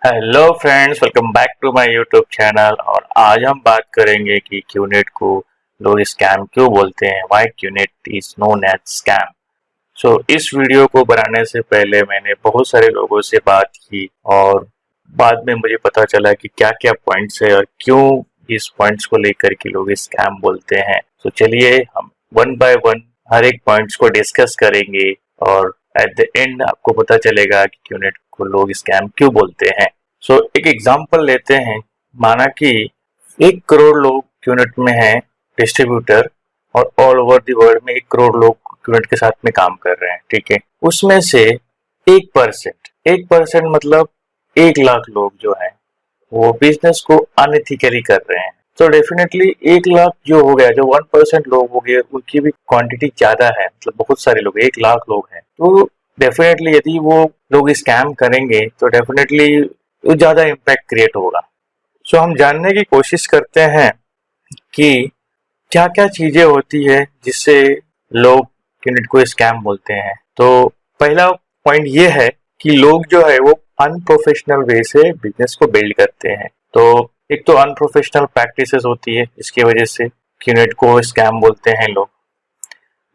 Hello friends, welcome back to my YouTube channel. और आज हम बात करेंगे कि क्यूनेट को लोग स्कैम क्यों बोलते हैं। Why QNet is known as scam. So इस वीडियो को बनाने से पहले मैंने बहुत सारे लोगों से बात की और बाद में मुझे पता चला कि क्या क्या पॉइंट्स है और क्यों इस पॉइंट्स को लेकर के लोग स्कैम बोलते हैं। तो चलिए हम वन बाय वन हर एक पॉइंट्स को डिस्कस करेंगे और एट द एंड आपको पता चलेगा कि क्यूनेट को लोग स्कैम क्यों बोलते हैं। सो एक एग्जांपल लेते हैं। माना कि 1 करोड़ लोग क्यूनेट में हैं डिस्ट्रीब्यूटर, और ऑल ओवर द वर्ल्ड में 1 करोड़ लोग क्यूनेट के साथ में काम कर रहे हैं। ठीक है, उसमें से 1% मतलब 1 लाख लोग जो है वो बिजनेस को अनएथिकली कर रहे हैं। तो डेफिनेटली 1 लाख जो हो गया, जो 1% लोग हो गए, उनकी भी क्वांटिटी ज्यादा है, मतलब बहुत सारे लोग, 1 लाख लोग हैं। तो डेफिनेटली यदि वो लोग स्कैम करेंगे तो डेफिनेटली ज्यादा इम्पैक्ट क्रिएट होगा। सो हम जानने की कोशिश करते हैं कि क्या क्या चीजें होती है जिससे लोग क्यूनेट को स्कैम बोलते हैं। तो पहला पॉइंट ये है कि लोग जो है वो अनप्रोफेशनल वे से बिजनेस को बिल्ड करते हैं। तो एक तो अनप्रोफेशनल प्रैक्टिसेस होती है, इसकी वजह से क्यूनेट को स्कैम बोलते हैं लोग।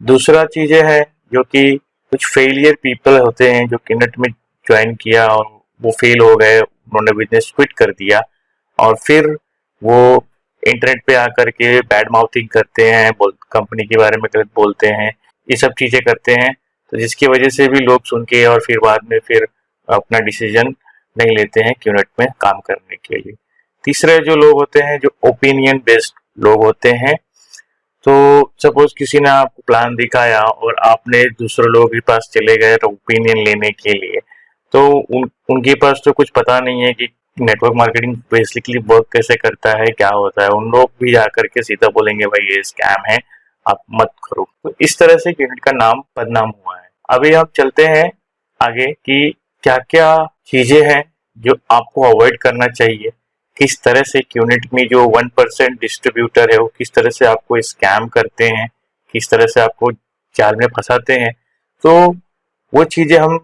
दूसरा चीजें है जो कि कुछ फेलियर पीपल होते हैं जो क्यूनेट में ज्वाइन किया और वो फेल हो गए, उन्होंने बिजनेस क्विट कर दिया और फिर वो इंटरनेट पे आकर के बैड माउथिंग करते हैं, कंपनी के बारे में गलत बोलते हैं, ये सब चीजें करते हैं। तो जिसकी वजह से भी लोग सुन के और फिर बाद में फिर अपना डिसीजन नहीं लेते हैं क्यूनेट में काम करने के लिए। तीसरे जो लोग होते हैं जो ओपिनियन बेस्ड लोग होते हैं। तो सपोज किसी ने आपको प्लान दिखाया और आपने दूसरे लोगों के पास चले गए तो ओपिनियन लेने के लिए, तो उनके पास तो कुछ पता नहीं है कि नेटवर्क मार्केटिंग बेसिकली वर्क कैसे करता है, क्या होता है। उन लोग भी जाकर के सीधा बोलेंगे भाई ये स्कैम है, आप मत करो। तो इस तरह से क्यूनेट का नाम बदनाम हुआ है। अभी हम चलते हैं आगे कि क्या क्या चीजें हैं जो आपको अवॉइड करना चाहिए, किस तरह से क्यूनेट में जो 1% डिस्ट्रीब्यूटर है वो किस तरह से आपको स्कैम करते हैं, किस तरह से आपको जाल में फंसाते हैं। तो वो चीजें हम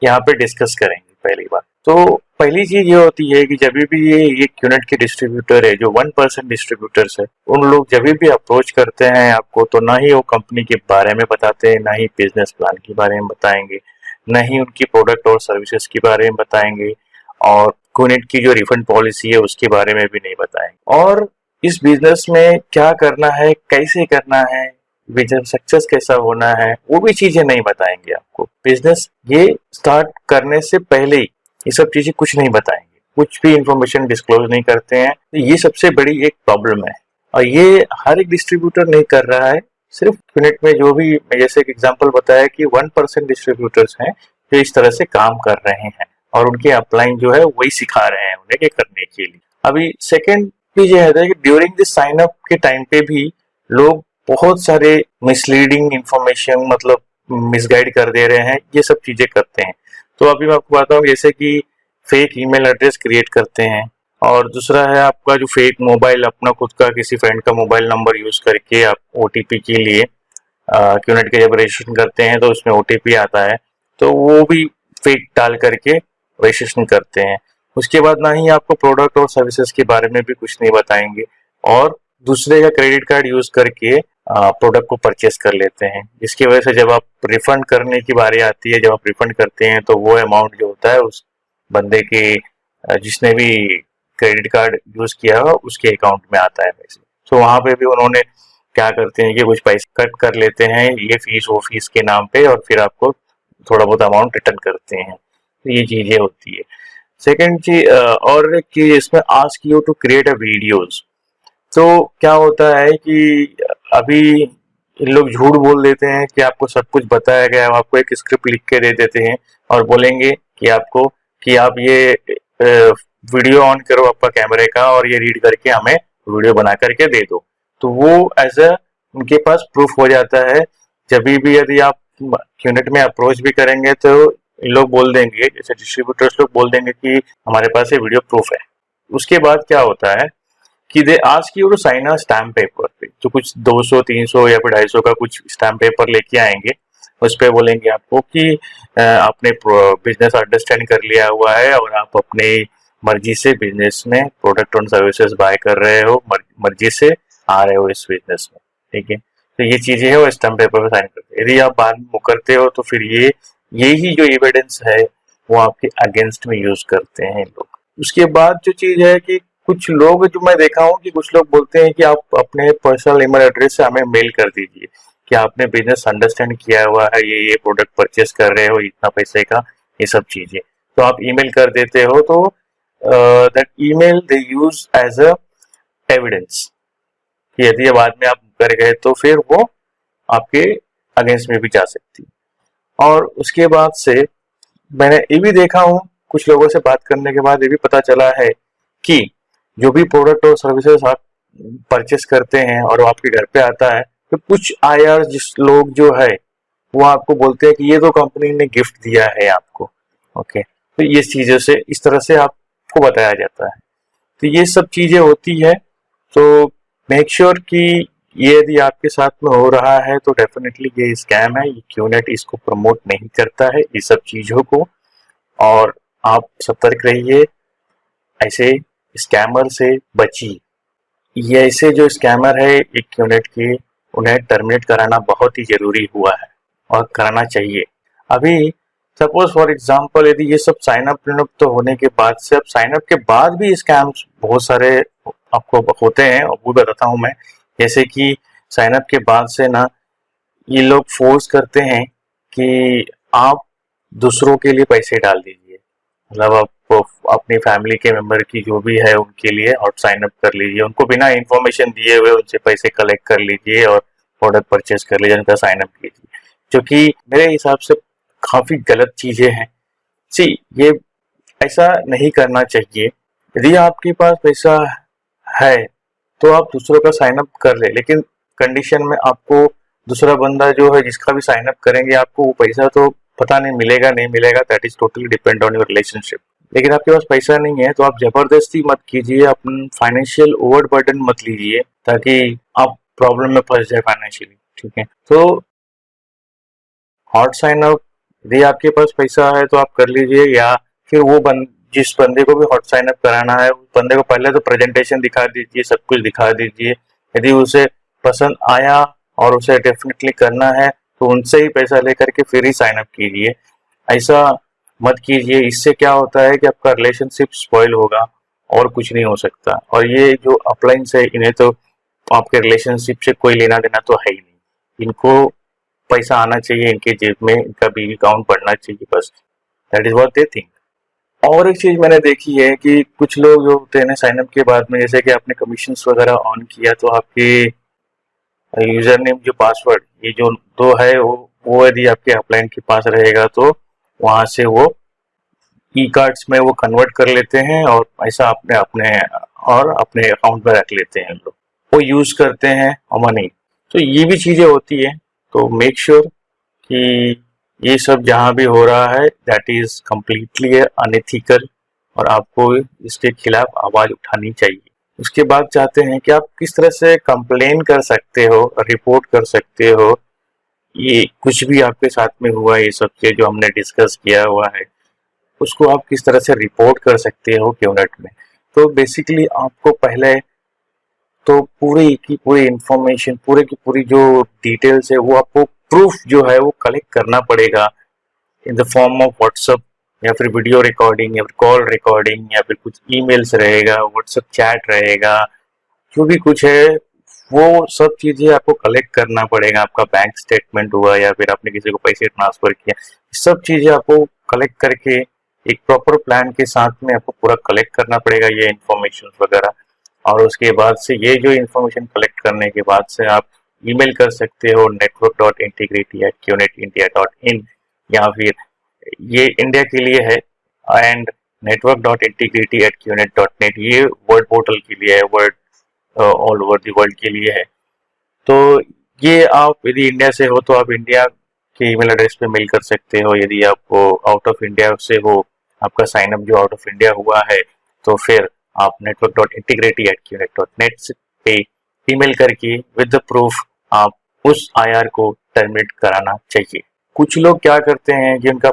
यहाँ पे डिस्कस करेंगे पहली बार। तो पहली चीज ये होती है कि जब भी ये क्यूनेट के डिस्ट्रीब्यूटर है, जो 1% डिस्ट्रीब्यूटर्स है, उन लोग जब भी अप्रोच करते हैं आपको, तो ना ही वो कंपनी के बारे में बताते हैं, ना ही बिजनेस प्लान के बारे में बताएंगे, ना ही उनकी प्रोडक्ट और सर्विसेज के बारे में बताएंगे, और क्यूनेट की जो रिफंड पॉलिसी है उसके बारे में भी नहीं बताएंगे। और इस बिजनेस में क्या करना है, कैसे करना है, बिजनेस सक्सेस कैसा होना है, वो भी चीजें नहीं बताएंगे आपको। बिजनेस ये स्टार्ट करने से पहले ही ये सब चीजें कुछ नहीं बताएंगे, कुछ भी इंफॉर्मेशन डिस्क्लोज नहीं करते हैं। तो ये सबसे बड़ी एक प्रॉब्लम है और ये हर एक डिस्ट्रीब्यूटर नहीं कर रहा है। सिर्फ क्यूनेट में जो भी, जैसे एक एग्जांपल बताया कि 1% डिस्ट्रीब्यूटर्स हैं जो इस तरह से काम कर रहे हैं और उनके अपलाइन जो है वही सिखा रहे हैं उन्हें के करने के लिए। अभी सेकेंड चीज ये है कि ड्यूरिंग दिस साइन अप के टाइम पे भी लोग बहुत सारे मिसलीडिंग इंफॉर्मेशन, मतलब मिसगाइड कर दे रहे हैं, ये सब चीजें करते हैं। तो अभी मैं आपको बताता हूँ, जैसे कि फेक ईमेल एड्रेस क्रिएट करते हैं, और दूसरा है आपका जो फेक मोबाइल, अपना खुद का किसी फ्रेंड का मोबाइल नंबर यूज करके आप ओटीपी के लिए क्यूनेट के जब रजिस्ट्रेशन करते हैं तो उसमें ओटीपी आता है, तो वो भी फेक डाल करके रजिस्ट्रेशन करते हैं। उसके बाद ना ही आपको प्रोडक्ट और सर्विसेज के बारे में भी कुछ नहीं बताएंगे, और दूसरे का क्रेडिट कार्ड यूज करके प्रोडक्ट को परचेस कर लेते हैं, जिसकी वजह से जब आप रिफंड करने की बारी आती है, जब आप रिफंड करते हैं तो वो अमाउंट जो होता है उस बंदे के जिसने भी क्रेडिट कार्ड यूज किया हो उसके अकाउंट में आता है पैसे। तो वहां पे भी उन्होंने क्या करते हैं कि कुछ पैसे कट कर लेते हैं, ये फीस वो फीस के नाम पे, और फिर आपको थोड़ा बहुत अमाउंट रिटर्न करते हैं। तो ये चीजें होती है। सेकेंड चीज, और एक चीज इसमें, ask you to create a videos. तो क्या होता है कि अभी इन लोग झूठ बोल देते हैं कि आपको सब कुछ बताया गया है, आपको एक स्क्रिप्ट लिख के दे देते हैं और बोलेंगे कि आपको कि आप ये वीडियो ऑन करो आपका कैमरे का और ये रीड करके हमें वीडियो बना करके दे दो। तो वो एज अ उनके पास प्रूफ हो जाता है। जब भी यदि आप क्यूनेट में अप्रोच भी करेंगे तो इन लोग बोल देंगे, जैसे डिस्ट्रीब्यूटर्स लोग बोल देंगे कि हमारे पास ये वीडियो प्रूफ है। उसके बाद क्या होता है कि they ask you to sign a stamp paper पे, तो कुछ 200 300 या फिर 250 का कुछ स्टैम्प पेपर लेके आएंगे। उस पे बोलेंगे आपको कि आपने बिजनेस अंडरस्टैंड कर लिया हुआ है और आप अपने मर्जी से बिजनेस में प्रोडक्ट और सर्विसेज बाय कर रहे हो, मर्जी से आ रहे हो इस बिजनेस में, ठीक है। तो ये चीजें है वो स्टैम्प पेपर पे साइन करते हैं। यदि आप बाद में मुकरते हो तो फिर यही जो एविडेंस है वो आपके अगेंस्ट में यूज करते हैं लोग। उसके बाद जो चीज है कि कुछ लोग, जो मैं देखा हूँ कि कुछ लोग बोलते हैं कि आप अपने पर्सनल ईमेल एड्रेस से हमें मेल कर दीजिए कि आपने बिजनेस अंडरस्टैंड किया हुआ है, ये प्रोडक्ट परचेस कर रहे हो इतना पैसे का, ये सब चीजें। तो आप ईमेल कर देते हो, तो that email they use as a evidence कि यदि बाद में आप कर गए तो फिर वो आपके अगेंस्ट में भी जा सकती। और उसके बाद से मैंने ये भी देखा हूँ, कुछ लोगों से बात करने के बाद ये भी पता चला है कि जो भी प्रोडक्ट और सर्विसेज आप परचेस करते हैं और वो आपके घर पे आता है, तो कुछ आईआर जिस लोग जो है वो आपको बोलते हैं कि ये तो कंपनी ने गिफ्ट दिया है आपको, ओके। तो ये चीजों से इस तरह से आपको बताया जाता है। तो ये सब चीजें होती है। तो मेक श्योर कि ये यदि आपके साथ में हो रहा है तो डेफिनेटली ये स्कैम है, ये क्यूनेट इसको प्रमोट नहीं करता है ये सब चीजों को, और आप सतर्क रहिए, ऐसे स्कैमर से बचिए। ये ऐसे जो स्कैमर है एक क्यूनेट के, उन्हें टर्मिनेट कराना बहुत ही जरूरी हुआ है और कराना चाहिए। अभी सपोज फॉर एग्जांपल यदि ये सब साइन अप तो होने के बाद से, अब साइन अप के बाद भी स्कैम्स बहुत सारे आपको होते हैं, और वो बताता हूँ मैं। जैसे कि साइन अप के बाद से ना ये लोग फोर्स करते हैं कि आप दूसरों के लिए पैसे डाल दीजिए, मतलब आप अपनी फैमिली के मेंबर की जो भी है उनके लिए हॉट साइन अप कर लीजिए, उनको बिना इंफॉर्मेशन दिए हुए उनसे पैसे कलेक्ट कर लीजिए और प्रोडक्ट परचेज कर लीजिए, उनका साइन अप कीजिए, जो कि मेरे हिसाब से काफी गलत चीजें हैं। सी ये ऐसा नहीं करना चाहिए। यदि आपके पास पैसा है तो आप दूसरों का साइन अप कर ले, लेकिन कंडीशन में आपको दूसरा बंदा जो है जिसका भी साइन अप करेंगे आपको वो पैसा तो पता नहीं मिलेगा नहीं मिलेगा, that is totally depend on your relationship. लेकिन आपके पास पैसा नहीं है तो आप जबरदस्ती मत कीजिए, अपन फाइनेंशियल ओवरबर्डन मत लीजिए ताकि आप प्रॉब्लम में फंस जाए फाइनेंशियली, ठीक है। तो हॉट साइन अप यदि आपके पास पैसा है तो आप कर लीजिए, या फिर वो जिस बंदे को भी हॉट साइन अप कराना है उस बंदे को पहले तो प्रेजेंटेशन दिखा दीजिए, सब कुछ दिखा दीजिए। यदि उसे पसंद आया और उसे डेफिनेटली करना है तो उनसे ही पैसा लेकर के फिर ही साइन अप कीजिए। ऐसा मत कीजिए, इससे क्या होता है कि आपका रिलेशनशिप स्पॉइल होगा और कुछ नहीं हो सकता। और ये जो अपलाइंस है इन्हें तो आपके रिलेशनशिप से कोई लेना देना तो है ही नहीं, इनको पैसा आना चाहिए इनके जेब में, इनका बैंक अकाउंट बढ़ना चाहिए, बस that is what they think. और एक चीज मैंने देखी है कि कुछ लोग जो होते हैं ना साइन अप के बाद में, जैसे कि आपने कमीशंस वगैरह ऑन किया तो आपके यूजर नेम जो पासवर्ड ये जो दो है वो यदि आपके अपलाइन के पास रहेगा तो वहां से वो ई कार्ड्स में वो कन्वर्ट कर लेते हैं और पैसा अपने अपने और अपने अकाउंट में रख लेते हैं लोग, वो यूज करते हैं मनी। तो ये भी चीजें होती है, तो मेक श्योर कि ये सब जहां भी हो रहा है दैट इज कम्प्लीटली अनएथिकल और आपको इसके खिलाफ आवाज उठानी चाहिए। उसके बाद चाहते हैं कि आप किस तरह से कंप्लेन कर सकते हो, रिपोर्ट कर सकते हो, ये कुछ भी आपके साथ में हुआ ये सब चीज जो हमने डिस्कस किया हुआ है उसको आप किस तरह से रिपोर्ट कर सकते हो क्यूनेट में। तो बेसिकली आपको पहले तो पूरी की पूरी इंफॉर्मेशन, पूरी की पूरी जो डिटेल्स है वो आपको प्रूफ जो है वो कलेक्ट करना पड़ेगा in the form of WhatsApp, या फिर वीडियो रिकॉर्डिंग, या फिर कॉल रिकॉर्डिंग, या फिर कुछ ईमेल्स रहेगा, व्हाट्सएप चैट रहेगा, जो भी कुछ है वो सब चीजें आपको कलेक्ट करना पड़ेगा। आपका बैंक स्टेटमेंट हुआ या फिर आपने किसी को पैसे ट्रांसफर किया, सब चीजें आपको कलेक्ट करके एक प्रॉपर प्लान के साथ में आपको पूरा कलेक्ट करना पड़ेगा ये इन्फॉर्मेशन वगैरह। और उसके बाद से ये जो इन्फॉर्मेशन कलेक्ट करने के बाद से आप ईमेल कर सकते हो network.integrity@qnetindia.in, या फिर ये इंडिया के लिए है एंड network.integrity@qnet.net ये वर्ल्ड पोर्टल के लिए है, world all over the world के लिए है। तो ये आप यदि इंडिया से हो तो आप इंडिया के ईमेल एड्रेस पे मेल कर सकते हो, यदि आप आउट ऑफ इंडिया से हो, आपका साइन अप जो आउट ऑफ इंडिया हुआ है तो फिर आप network.integrity@qnet.net पे ईमेल करके विद द प्रूफ आप उस आईआर को टर्मिनेट कराना चाहिए। कुछ लोग क्या करते हैं कि उनका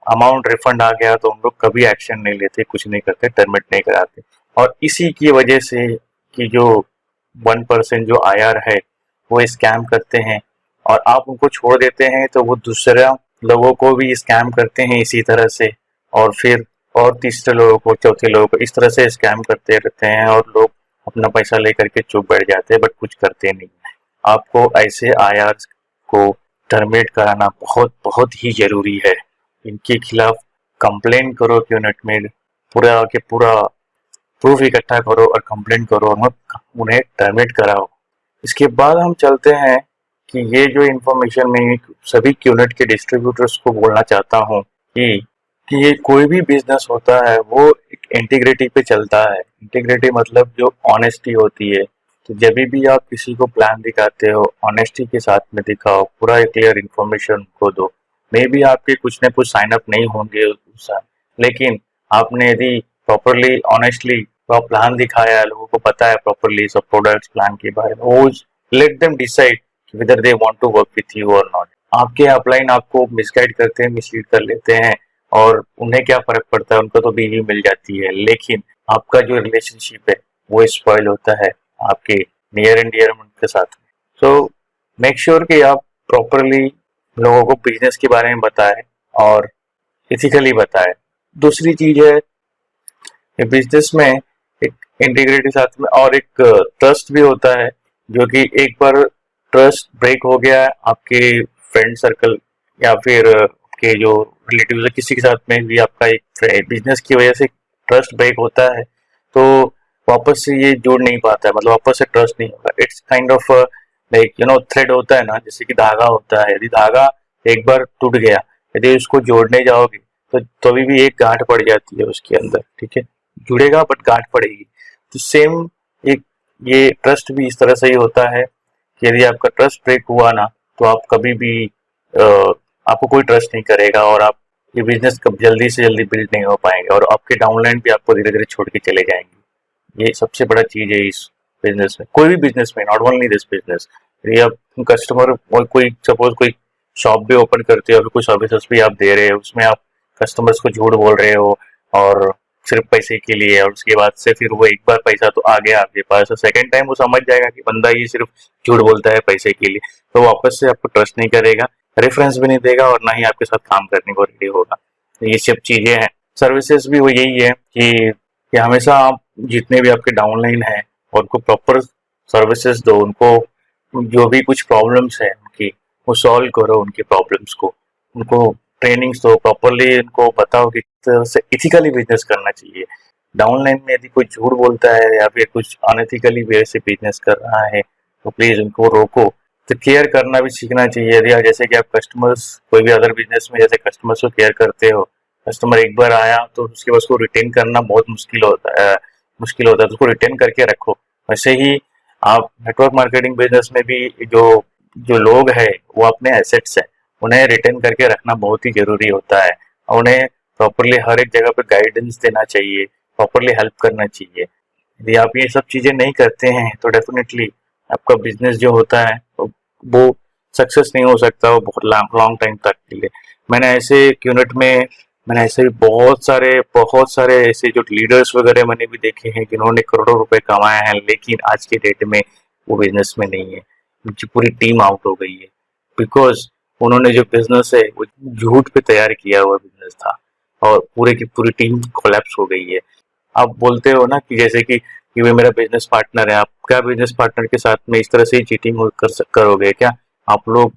अमाउंट रिफंड आ गया तो हम लोग कभी एक्शन नहीं लेते, कुछ नहीं करते, टर्मिनेट नहीं कराते। और इसी की वजह से कि जो 1% जो IR है वो स्कैम करते हैं और आप उनको छोड़ देते हैं तो वो दूसरा लोगों को भी स्कैम करते हैं इसी तरह से, और फिर और तीसरे लोगों को, चौथे लोगों को, इस तरह से स्कैम करते रहते हैं और लोग अपना पैसा लेकर के चुप बैठ जाते हैं, बट कुछ करते नहीं। आपको ऐसे IR को टर्मिनेट कराना बहुत बहुत ही जरूरी है। इनके खिलाफ कंप्लेन करो यूनिट में, पूरा के पूरा प्रूफ इकट्ठा करो और कंप्लेन करो और उन्हें टर्मिनेट कराओ। इसके बाद हम चलते हैं कि ये जो इन्फॉर्मेशन मैं सभी यूनिट के डिस्ट्रीब्यूटर्स को बोलना चाहता हूँ कि ये कोई भी बिजनेस होता है वो एक इंटीग्रिटी पे चलता है। इंटीग्रिटी मतलब जो ऑनेस्टी होती है। तो जब भी आप किसी को प्लान दिखाते हो, ऑनेस्टी के साथ में दिखाओ, पूरा क्लियर इन्फॉर्मेशन को दो। मे बी आपके कुछ न कुछ साइन अप नहीं होंगे उस साल, लेकिन आपने यदि प्रॉपरली ऑनेस्टली प्लान दिखाया, लोगों को पता है प्रॉपरली सब प्रोडक्ट्स प्लान के बारे में, वो let them decide whether they want to work with you or not। आपके अपलाइन आपको मिसगाइड करते हैं, मिसलीड कर लेते हैं और उन्हें क्या फर्क पड़ता है, उनको तो बीवी मिल जाती है, लेकिन आपका जो रिलेशनशिप है वो स्पॉइल होता है आपके नियर एंड डियर के साथ। सो मेक श्योर कि आप प्रॉपरली लोगों को बिजनेस के बारे में बताएं और इथिकली बताएं। दूसरी चीज है बिजनेस में एक इंटीग्रिटी साथ में और एक ट्रस्ट भी होता है, जो कि एक बार ट्रस्ट ब्रेक हो गया आपके फ्रेंड सर्कल या फिर आपके जो रिलेटिव है किसी के साथ में भी, आपका एक बिजनेस की वजह से ट्रस्ट ब्रेक होता है तो वापस से ये जुड़ नहीं पाता है, मतलब वापस से ट्रस्ट नहीं होगा। It's kind of like thread होता है ना, जैसे कि धागा होता है। यदि धागा एक बार टूट गया, यदि उसको जोड़ने जाओगे तो तभी भी एक गांठ पड़ जाती है उसके अंदर, ठीक है, जुड़ेगा बट गांठ पड़ेगी। तो सेम एक ये ट्रस्ट भी इस तरह से ही होता है कि यदि आपका ट्रस्ट ब्रेक हुआ ना तो आप कभी भी आपको कोई ट्रस्ट नहीं करेगा और आप ये बिजनेस कब जल्दी से जल्दी बिल्ड नहीं हो पाएंगे और आपके डाउनलाइन भी आपको धीरे धीरे छोड़ के चले जाएंगे। ये सबसे बड़ा चीज है इस बिजनेस में, कोई भी बिजनेस में, नॉट ओनली दिस बिजनेस। यदि आप कस्टमर कोई सपोज कोई शॉप भी ओपन करते हो और कोई सर्विसेज भी आप दे रहे हो, उसमें आप कस्टमर्स को झूठ बोल रहे हो और सिर्फ पैसे के लिए, और उसके बाद से फिर वो एक बार पैसा तो आ गया आपके पास, तो सेकंड टाइम वो समझ जाएगा कि बंदा ये सिर्फ झूठ बोलता है पैसे के लिए, तो वापस से आपको ट्रस्ट नहीं करेगा, रेफरेंस भी नहीं देगा और ना ही आपके साथ काम करने को रेडी होगा। ये सब चीजें हैं। सर्विसेज भी वो यही है कि हमेशा आप जितने भी आपके डाउनलाइन है उनको प्रॉपर सर्विसेज दो, उनको जो भी कुछ प्रॉब्लम्स है उनकी वो सॉल्व करो, उनकी प्रॉब्लम्स को, उनको ट्रेनिंग्स दो, प्रॉपरली उनको बताओ कि किस तरह से इथिकली बिजनेस करना चाहिए। डाउनलाइन में यदि कोई झूठ बोलता है या फिर कुछ अनएथिकली वे से बिजनेस कर रहा है तो प्लीज उनको रोको। तो केयर करना भी सीखना चाहिए। यदि जैसे कि आप कस्टमर्स कोई भी अदर बिजनेस में जैसे कस्टमर्स को केयर करते हो, कस्टमर एक बार आया तो उसके बाद उसको रिटेन करना बहुत मुश्किल होता है, तो उसको रिटेन करके रखो। वैसे ही आप नेटवर्क मार्केटिंग बिजनेस में भी जो जो लोग है वो अपने एसेट्स है, उन्हें रिटेन करके रखना बहुत ही जरूरी होता है। उन्हें प्रॉपरली हर एक जगह पे गाइडेंस देना चाहिए, प्रॉपरली हेल्प करना चाहिए। यदि आप ये सब चीजें नहीं करते हैं तो डेफिनेटली आपका बिजनेस जो होता है वो सक्सेस नहीं हो सकता, वो बहुत लॉन्ग टाइम तक के लिए। मैंने ऐसे भी बहुत सारे ऐसे जो लीडर्स वगैरह मैंने भी देखे हैं जिन्होंने करोड़ों रुपए कमाए हैं, लेकिन आज के डेट में वो बिजनेस में नहीं है, उनकी पूरी टीम आउट हो गई है, बिकॉज उन्होंने जो बिजनेस है वो झूठ पे तैयार किया हुआ बिजनेस था और पूरे की पूरी टीम कोलैप्स हो गई है। आप बोलते हो ना कि जैसे कि वे मेरा बिजनेस पार्टनर है, आप क्या बिजनेस पार्टनर के साथ में इस तरह से ही चीटिंग करोगे क्या? आप लोग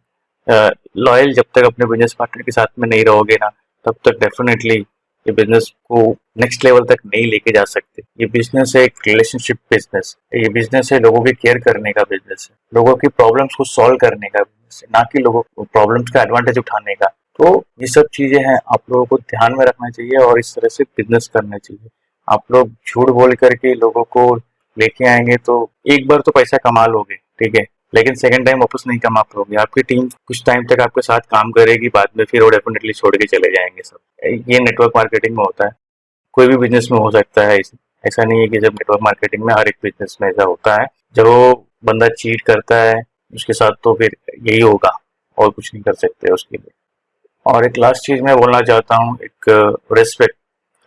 लॉयल जब तक अपने बिजनेस पार्टनर के साथ में नहीं रहोगे ना, तब तक डेफिनेटली ये बिजनेस को नेक्स्ट लेवल तक नहीं लेके जा सकते। ये बिजनेस है एक रिलेशनशिप बिजनेस, ये बिजनेस है लोगों की केयर करने का बिजनेस है, लोगों की प्रॉब्लम्स को सॉल्व करने का बिजनेस है, ना कि लोगों को प्रॉब्लम्स का एडवांटेज उठाने का। तो ये सब चीजें हैं, आप लोगों को ध्यान में रखना चाहिए और इस तरह से बिजनेस करना चाहिए। आप लोग झूठ बोल करके लोगों को लेके आएंगे तो एक बार तो पैसा कमा लोगे, ठीक है, लेकिन सेकंड टाइम वापस नहीं कमा पाओगे। आपकी टीम कुछ टाइम तक आपके साथ काम करेगी, बाद में फिर वो डेफिनेटली छोड़ के चले जाएंगे सब। ये नेटवर्क मार्केटिंग में होता है, कोई भी बिजनेस में हो सकता है। ऐसा नहीं है कि जब नेटवर्क मार्केटिंग में, हर एक बिजनेस में ऐसा होता है। जब वो बंदा चीट करता है उसके साथ तो फिर यही होगा और कुछ नहीं कर सकते उसके लिए। और एक लास्ट चीज मैं बोलना चाहता हूँ, एक रेस्पेक्ट।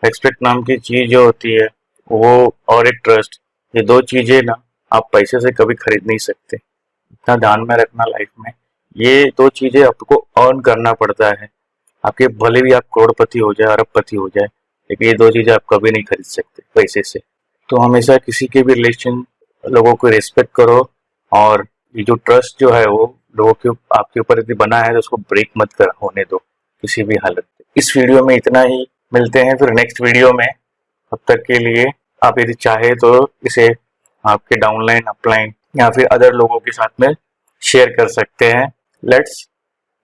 रेस्पेक्ट नाम की चीज जो होती है वो, और एक ट्रस्ट, ये दो चीजें ना आप पैसे से कभी खरीद नहीं सकते। इतना ध्यान में रखना लाइफ में, ये दो चीजें आपको अर्न करना पड़ता है। आपके भले भी आप करोड़पति हो जाए, अरबपति हो जाए, लेकिन ये दो चीजें आप कभी नहीं खरीद सकते पैसे से। तो हमेशा किसी के भी रिलेशन, लोगों को रिस्पेक्ट करो, और ये जो ट्रस्ट जो है वो लोगों के आपके ऊपर यदि बना है तो उसको ब्रेक मत कर होने दो किसी भी हालत में। इस वीडियो में इतना ही, मिलते हैं फिर नेक्स्ट वीडियो में। तब तक के लिए आप यदि चाहे तो इसे आपके डाउनलाइन, अपलाइन या फिर अदर लोगों के साथ में शेयर कर सकते हैं। Let's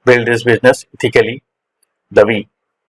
build this business ethically, the we.